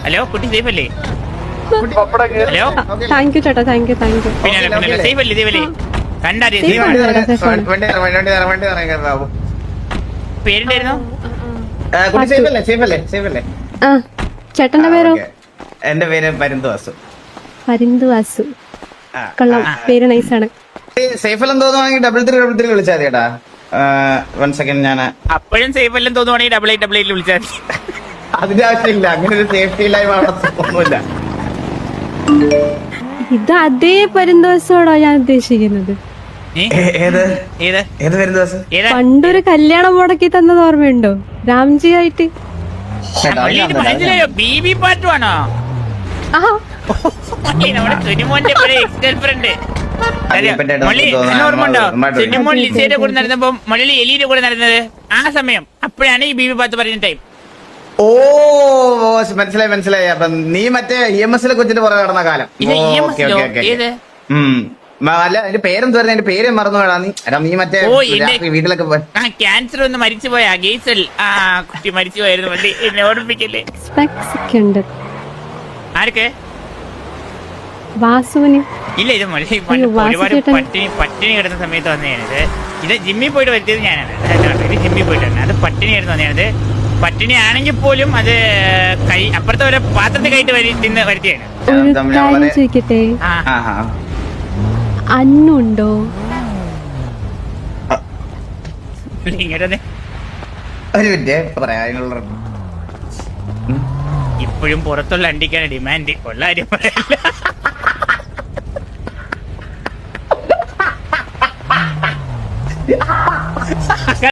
Hello കുട്ടി safe അല്ലേ? Hello thank you ചേട്ടാ, താങ്ക് യു. പിന്നെ സേഫ് അല്ലേ? സേഫ് അല്ലേ? കണ്ടറിയ പേരുണ്ടായിരുന്നു? ചേട്ടന്റെ പേരോ? എന്റെ പേര് പരിന്തുവാസു. പരിന്തുവാസു, കൊള്ളാം, പേര് നൈസാണ്. സേഫ് എല്ലാം തോന്നുവാണെങ്കിൽ 3333 വിളിച്ചാൽ മതി കേട്ടാ. 1 സെക്കൻഡ് ഞാൻ അപ്പോഴും സേഫ് എല്ലാം തോന്നുവാണെങ്കിൽ 8888 വിളിച്ചാൽ മതി. അതിന്റെ ആവശ്യമില്ല, അങ്ങനെ ഒരു സേഫ്റ്റി ഇല്ലായ്മ ഒന്നുമില്ല. ഇത് അതേ പരിന്തോഷോടോ ഞാൻ ഉദ്ദേശിക്കുന്നത്. ഏത് പരിന്തോഷം? പണ്ടൊരു കല്യാണം മുടക്കി തന്നത് ഓർമ്മയുണ്ടോ? രാംജി ആയിട്ട്. മനസ്സിലായോ? ബീബി പാട്ടുവാണോ? നമ്മുടെ സുനിമോന്റെ എക്സ് ഗേൾഫ്രണ്ട്. ഓർമ്മയുണ്ടോ? സുനിമോൻ ലിസയുടെ കൂടെ നടന്നപ്പോ മലയാളി എലിയുടെ കൂടെ നടന്നത് ആ സമയം. അപ്പോഴാണ് ഈ ബീബി പാട്ട് പറയുന്ന ടൈം. ഓ മനസ്സിലായി. അപ്പൊ നീ മറ്റേ EMS കൊച്ചിട്ട് പുറകെ നടന്ന കാലം. അല്ല, അതിന്റെ പേരെന്ത് പറയുന്നത്? അതിന്റെ പേര് മറന്നു വേടാ നീ. നീ മറ്റേ വീട്ടിലൊക്കെ ക്യാൻസർ ഒന്ന് മരിച്ചുപോയ ഗേസൽ കുട്ടി മരിച്ചുപോയായിരുന്നു. വണ്ടി എന്നെ ഓർമ്മിപ്പിക്കല്ലേ? ആർക്ക്? വാസുവിന്. ഇല്ല, ഇത് ഒരുപാട് പട്ടിണി കിടന്ന സമയത്ത് വന്നതാണിത്. ഇത് ജിമ്മിൽ പോയിട്ട് വരുത്തിയത് ഞാനാണ്. ഇത് ജിമ്മിൽ പോയിട്ട് തന്നെ അത് പട്ടിണി കിടന്ന് വന്നതാണിത്. പട്ടിണി ആണെങ്കിൽ പോലും അത് അപ്പുറത്തെ ഒരു പാത്രത്തിൽ കയറ്റി തിന്ന് വരുത്തിയാണ്. ചോദിക്കട്ടെ, അന്നുണ്ടോ? ഇങ്ങനെ ഒരു മിനിറ്റ് പറയാ. ഇപ്പോഴും പുറത്തുള്ള അണ്ടിക്കാണ് ഡിമാൻഡ്. ഉള്ള കാര്യം പറയല്ല.